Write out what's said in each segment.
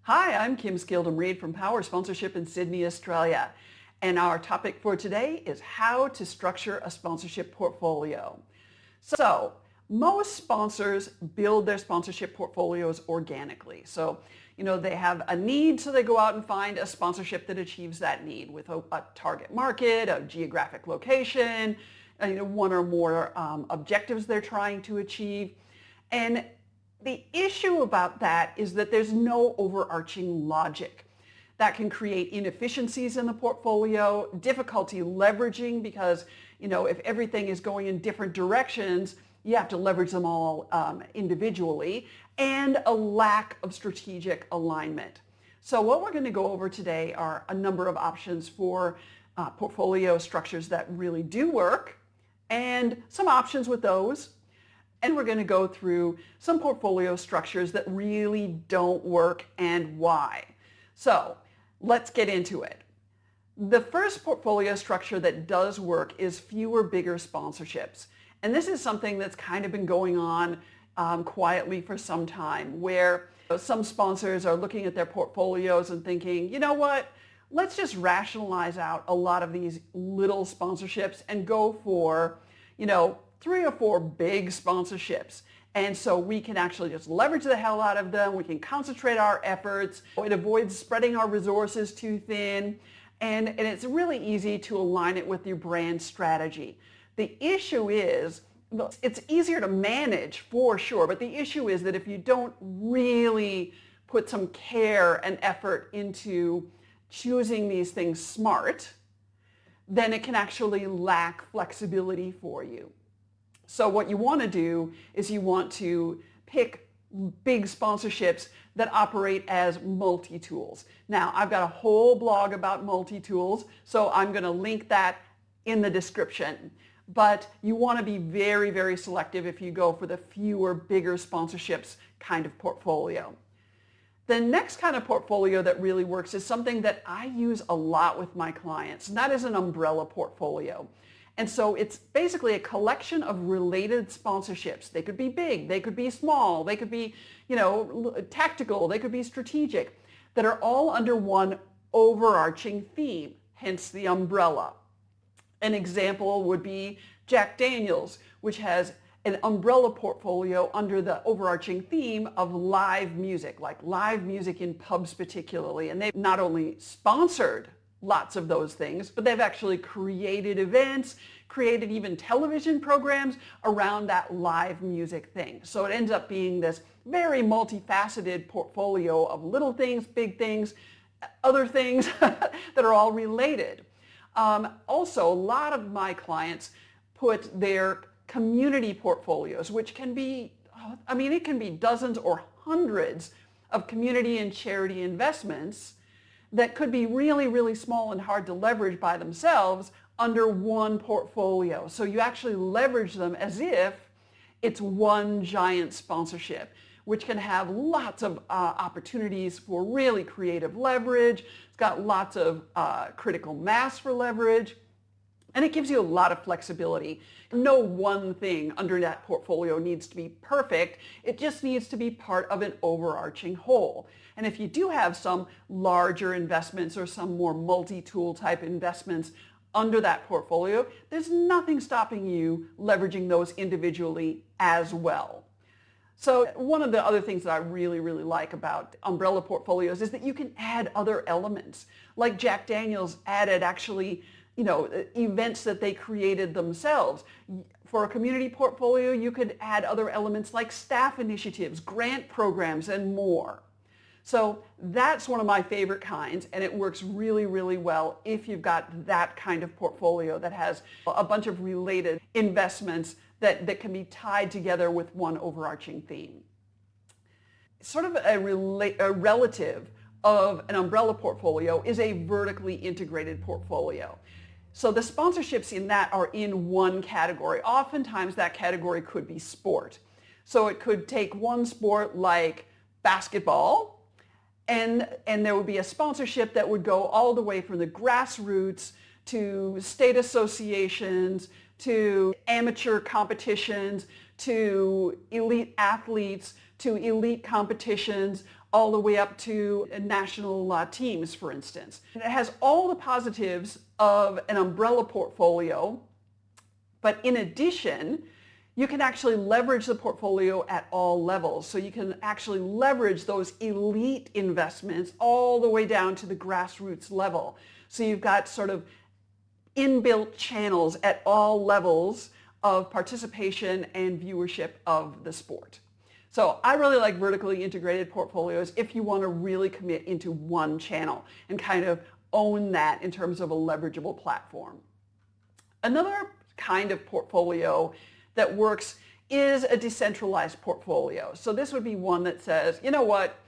Hi, I'm Kim Skildum-Reid from Power Sponsorship in Sydney, Australia. And our topic for today is how to structure a sponsorship portfolio. So, most sponsors build their sponsorship portfolios organically. So, they have a need, so they go out and find a sponsorship that achieves that need with a target market, a geographic location, one or more objectives they're trying to achieve. And the issue about that is that there's no overarching logic. That can create inefficiencies in the portfolio, difficulty leveraging because, if everything is going in different directions, you have to leverage them all individually, and a lack of strategic alignment. So what we're going to go over today are a number of options for portfolio structures that really do work, and some options with those. And we're going to go through some portfolio structures that really don't work and why. So let's get into it. The first portfolio structure that does work is fewer, bigger sponsorships. And this is something that's kind of been going on quietly for some time, where some sponsors are looking at their portfolios and thinking, you know what, let's just rationalize out a lot of these little sponsorships and go for, 3 or 4 big sponsorships. And so we can actually just leverage the hell out of them. We can concentrate our efforts. It avoids spreading our resources too thin. And it's really easy to align it with your brand strategy. The issue is, it's easier to manage for sure, but the issue is that if you don't really put some care and effort into choosing these things smart, then it can actually lack flexibility for you. So what you want to do is you want to pick big sponsorships that operate as multi-tools. Now, I've got a whole blog about multi-tools, so I'm going to link that in the description. But you want to be very, very selective if you go for the fewer, bigger sponsorships kind of portfolio. The next kind of portfolio that really works is something that I use a lot with my clients, and that is an umbrella portfolio. And so it's basically a collection of related sponsorships. They could be big, they could be small, they could be, tactical, they could be strategic, that are all under one overarching theme, hence the umbrella. An example would be Jack Daniel's, which has an umbrella portfolio under the overarching theme of live music, like live music in pubs particularly. And they've not only sponsored lots of those things, but they've actually created events, created even television programs around that live music thing. So it ends up being this very multifaceted portfolio of little things, big things, other things that are all related. Also, a lot of my clients put their community portfolios, which can be, it can be dozens or hundreds of community and charity investments that could be really, really small and hard to leverage by themselves under one portfolio. So you actually leverage them as if it's one giant sponsorship, which can have lots of opportunities for really creative leverage. It's got lots of critical mass for leverage, and it gives you a lot of flexibility. No one thing under that portfolio needs to be perfect. It just needs to be part of an overarching whole. And if you do have some larger investments or some more multi-tool type investments under that portfolio, there's nothing stopping you leveraging those individually as well. So one of the other things that I really, really like about umbrella portfolios is that you can add other elements. Like Jack Daniel's added actually, events that they created themselves. For a community portfolio, you could add other elements like staff initiatives, grant programs, and more. So that's one of my favorite kinds, and it works really, really well if you've got that kind of portfolio that has a bunch of related investments that can be tied together with one overarching theme. Sort of a relative of an umbrella portfolio is a vertically integrated portfolio. So the sponsorships in that are in one category. Oftentimes that category could be sport. So it could take one sport like basketball, and there would be a sponsorship that would go all the way from the grassroots to state associations, to amateur competitions, to elite athletes, to elite competitions, all the way up to national teams, for instance. It has all the positives of an umbrella portfolio, but in addition, you can actually leverage the portfolio at all levels. So you can actually leverage those elite investments all the way down to the grassroots level. So you've got sort of inbuilt channels at all levels of participation and viewership of the sport. So I really like vertically integrated portfolios if you want to really commit into one channel and kind of own that in terms of a leverageable platform. Another kind of portfolio that works is a decentralized portfolio. So this would be one that says, you know what,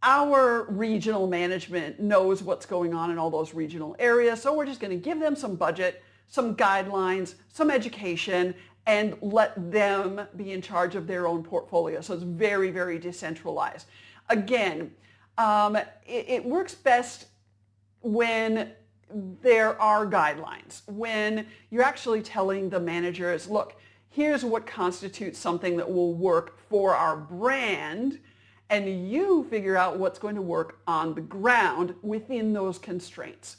our regional management knows what's going on in all those regional areas, so we're just going to give them some budget, some guidelines, some education, and let them be in charge of their own portfolio. So it's very, very decentralized. Again, it works best when there are guidelines, when you're actually telling the managers, look, here's what constitutes something that will work for our brand, and you figure out what's going to work on the ground within those constraints.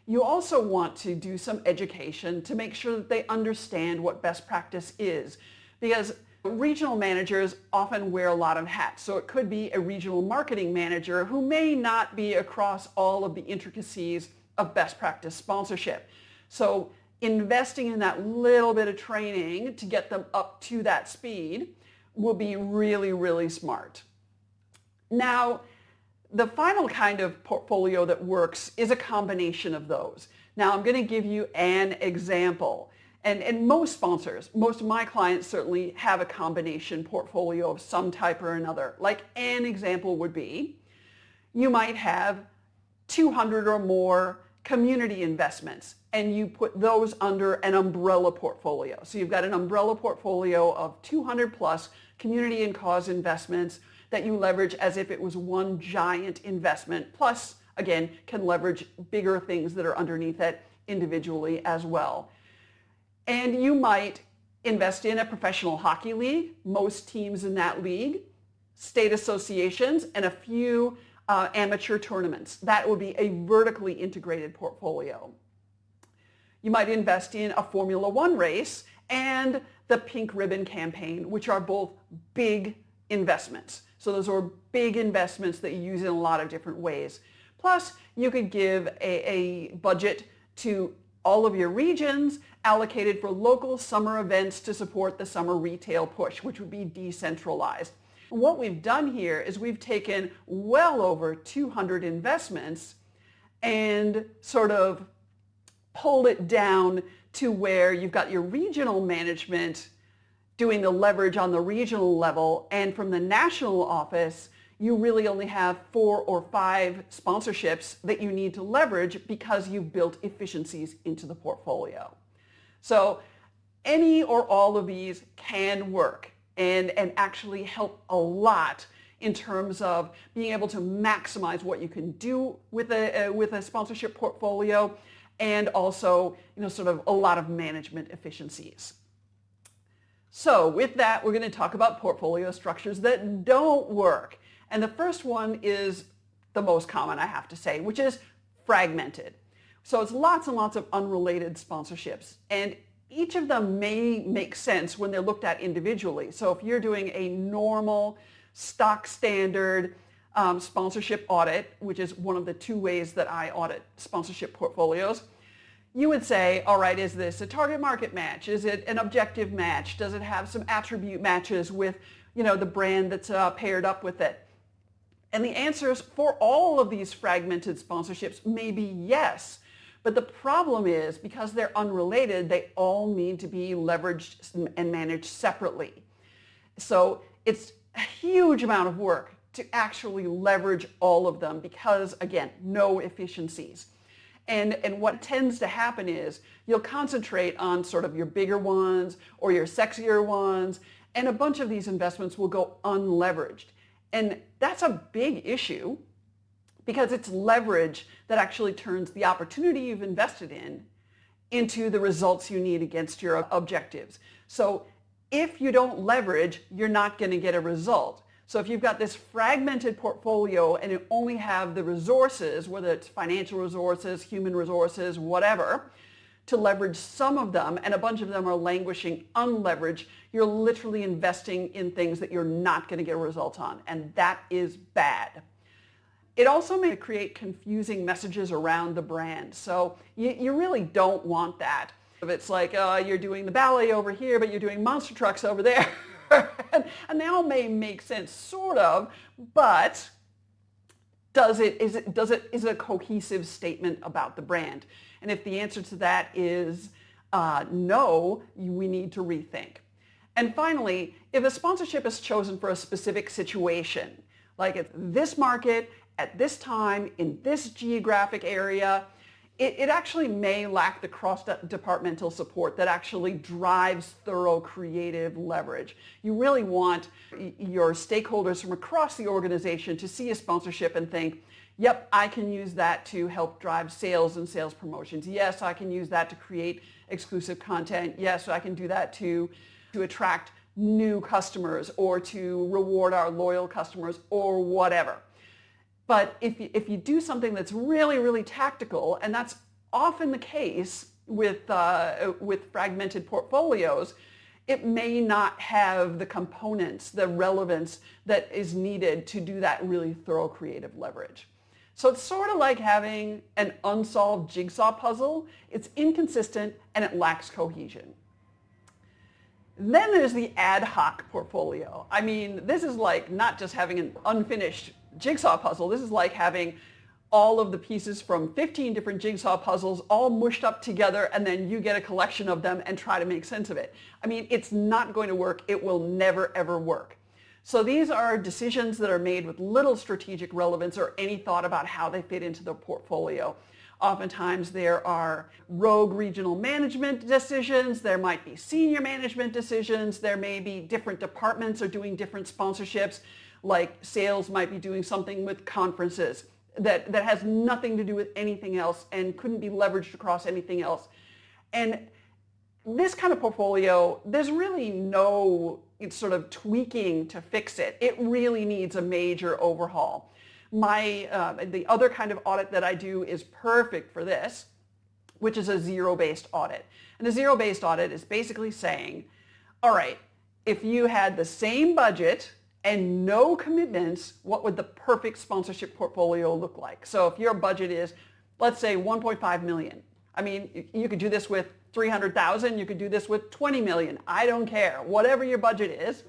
You also want to do some education to make sure that they understand what best practice is, because regional managers often wear a lot of hats. So it could be a regional marketing manager who may not be across all of the intricacies of best practice sponsorship. So investing in that little bit of training to get them up to that speed will be really, really smart. Now, the final kind of portfolio that works is a combination of those. Now, I'm going to give you an example. And most sponsors, most of my clients certainly have a combination portfolio of some type or another. Like an example would be, you might have 200 or more community investments, and you put those under an umbrella portfolio. So you've got an umbrella portfolio of 200 plus community and cause investments that you leverage as if it was one giant investment, plus, again, can leverage bigger things that are underneath it individually as well. And you might invest in a professional hockey league, most teams in that league, state associations, and a few amateur tournaments. That would be a vertically integrated portfolio. You might invest in a Formula One race and the Pink Ribbon campaign, which are both big investments. So those are big investments that you use in a lot of different ways. Plus, you could give a budget to all of your regions allocated for local summer events to support the summer retail push, which would be decentralized. And what we've done here is we've taken well over 200 investments and sort of pulled it down to where you've got your regional management doing the leverage on the regional level, and from the national office, you really only have 4 or 5 sponsorships that you need to leverage because you've built efficiencies into the portfolio. So any or all of these can work and actually help a lot in terms of being able to maximize what you can do with a sponsorship portfolio, and also, sort of a lot of management efficiencies. So with that, we're going to talk about portfolio structures that don't work. And the first one is the most common, I have to say, which is fragmented. So it's lots and lots of unrelated sponsorships. And each of them may make sense when they're looked at individually. So if you're doing a normal, stock standard sponsorship audit, which is one of the 2 ways that I audit sponsorship portfolios, you would say, all right, is this a target market match? Is it an objective match? Does it have some attribute matches with, the brand that's paired up with it? And the answers for all of these fragmented sponsorships may be yes. But the problem is, because they're unrelated, they all need to be leveraged and managed separately. So it's a huge amount of work to actually leverage all of them because, again, no efficiencies. And what tends to happen is you'll concentrate on sort of your bigger ones or your sexier ones, and a bunch of these investments will go unleveraged. And that's a big issue because it's leverage that actually turns the opportunity you've invested in into the results you need against your objectives. So If you don't leverage, you're not going to get a result. So if you've got this fragmented portfolio and you only have the resources, whether it's financial resources, human resources, whatever, to leverage some of them, and a bunch of them are languishing unleveraged, you're literally investing in things that you're not going to get a result on, and that is bad. It also may create confusing messages around the brand, so you really don't want that. If it's like you're doing the ballet over here, but you're doing monster trucks over there, and they all may make sense, sort of, but is it a cohesive statement about the brand? And if the answer to that is no, we need to rethink. And finally, if a sponsorship is chosen for a specific situation, like it's this market, at this time, in this geographic area, it actually may lack the cross-departmental support that actually drives thorough creative leverage. You really want your stakeholders from across the organization to see a sponsorship and think, yep, I can use that to help drive sales and sales promotions. Yes, I can use that to create exclusive content. Yes, I can do that to attract new customers or to reward our loyal customers or whatever. But if you do something that's really, really tactical, and that's often the case with fragmented portfolios, it may not have the components, the relevance that is needed to do that really thorough creative leverage. So it's sort of like having an unsolved jigsaw puzzle. It's inconsistent and it lacks cohesion. Then there's the ad hoc portfolio. I mean, this is like not just having an unfinished jigsaw puzzle. This is like having all of the pieces from 15 different jigsaw puzzles all mushed up together, and then you get a collection of them and try to make sense of it. I mean, it's not going to work. It will never, ever work. So these are decisions that are made with little strategic relevance or any thought about how they fit into the portfolio. Oftentimes there are rogue regional management decisions, there might be senior management decisions, there may be different departments are doing different sponsorships, like sales might be doing something with conferences that has nothing to do with anything else and couldn't be leveraged across anything else. And this kind of portfolio, there's really no sort of tweaking to fix it. It really needs a major overhaul. The other kind of audit that I do is perfect for this, which is a zero-based audit. And a zero-based audit is basically saying, all right, if you had the same budget and no commitments, what would the perfect sponsorship portfolio look like? So if your budget is, let's say, 1.5 million. I mean, you could do this with 300,000, you could do this with 20 million. I don't care, whatever your budget is.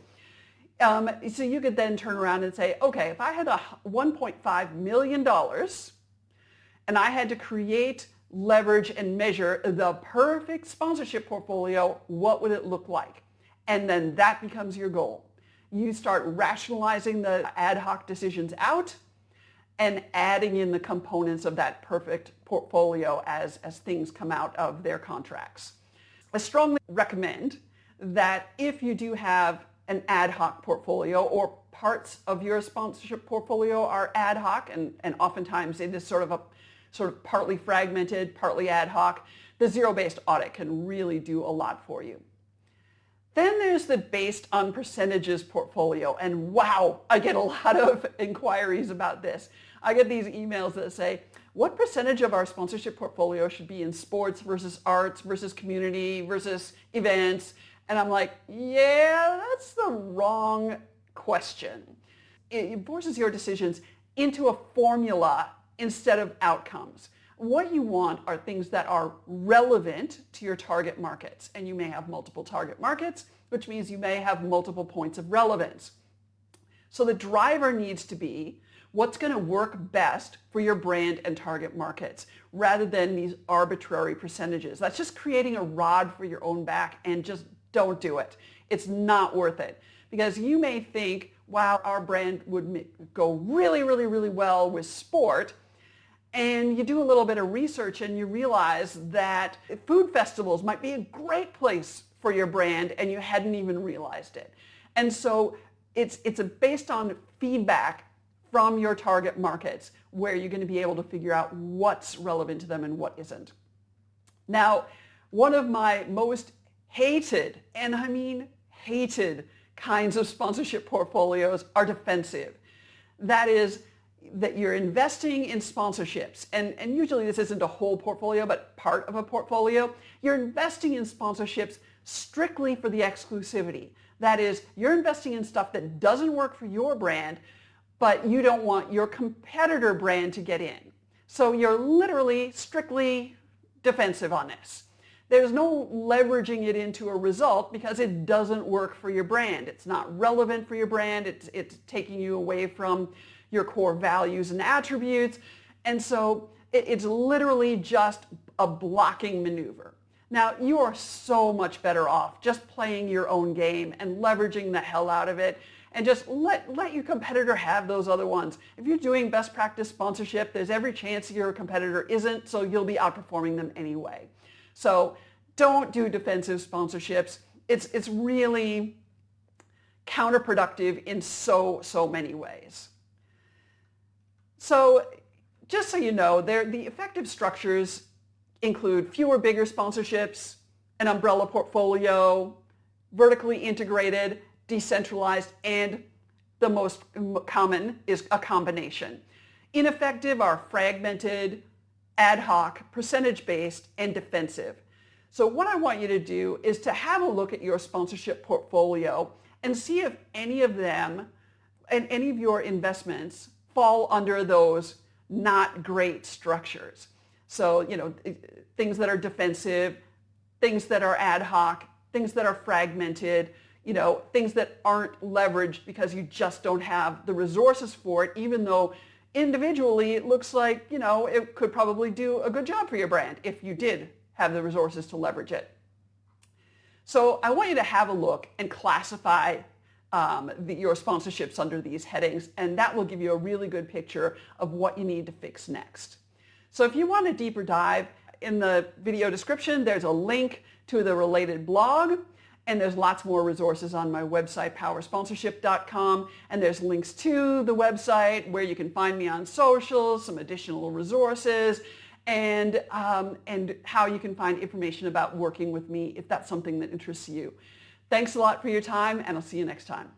So you could then turn around and say, okay, if I had $1.5 million and I had to create, leverage, and measure the perfect sponsorship portfolio, what would it look like? And then that becomes your goal. You start rationalizing the ad hoc decisions out and adding in the components of that perfect portfolio as things come out of their contracts. I strongly recommend that if you do have an ad hoc portfolio or parts of your sponsorship portfolio are ad hoc, and oftentimes it is sort of partly fragmented, partly ad hoc, the zero-based audit can really do a lot for you. Then there's the based on percentages portfolio, and wow, I get a lot of inquiries about this. I get these emails that say, what percentage of our sponsorship portfolio should be in sports versus arts versus community versus events? And I'm like, yeah, that's the wrong question. It forces your decisions into a formula instead of outcomes. What you want are things that are relevant to your target markets. And you may have multiple target markets, which means you may have multiple points of relevance. So the driver needs to be what's going to work best for your brand and target markets rather than these arbitrary percentages. That's just creating a rod for your own back, and just don't do it. It's not worth it, because you may think, wow, our brand would go really, really, really well with sport. And you do a little bit of research and you realize that food festivals might be a great place for your brand and you hadn't even realized it. And so it's based on feedback from your target markets where you're going to be able to figure out what's relevant to them and what isn't. Now, one of my most hated, and I mean hated kinds of sponsorship portfolios are defensive. That is, that you're investing in sponsorships, and usually this isn't a whole portfolio, but part of a portfolio. You're investing in sponsorships strictly for the exclusivity. That is, you're investing in stuff that doesn't work for your brand, but you don't want your competitor brand to get in. So you're literally strictly defensive on this. There's no leveraging it into a result because it doesn't work for your brand. It's not relevant for your brand. It's taking you away from your core values and attributes. And so it's literally just a blocking maneuver. Now, you are so much better off just playing your own game and leveraging the hell out of it, and just let your competitor have those other ones. If you're doing best practice sponsorship, there's every chance your competitor isn't, so you'll be outperforming them anyway. So don't do defensive sponsorships. It's really counterproductive in so many ways. So just so you know, the effective structures include fewer bigger sponsorships, an umbrella portfolio, vertically integrated, decentralized, and the most common is a combination. Ineffective are fragmented, ad hoc, percentage-based, and defensive. So what I want you to do is to have a look at your sponsorship portfolio and see if any of them and any of your investments fall under those not great structures. So, you know, things that are defensive, things that are ad hoc, things that are fragmented, you know, things that aren't leveraged because you just don't have the resources for it, even though individually it looks like, you know, it could probably do a good job for your brand if you did have the resources to leverage it. So I want you to have a look and classify your sponsorships under these headings, and that will give you a really good picture of what you need to fix next. So if you want a deeper dive, in the video description there's a link to the related blog, and there's lots more resources on my website, powersponsorship.com, and there's links to the website where you can find me on social, some additional resources, and how you can find information about working with me if that's something that interests you. Thanks a lot for your time, and I'll see you next time.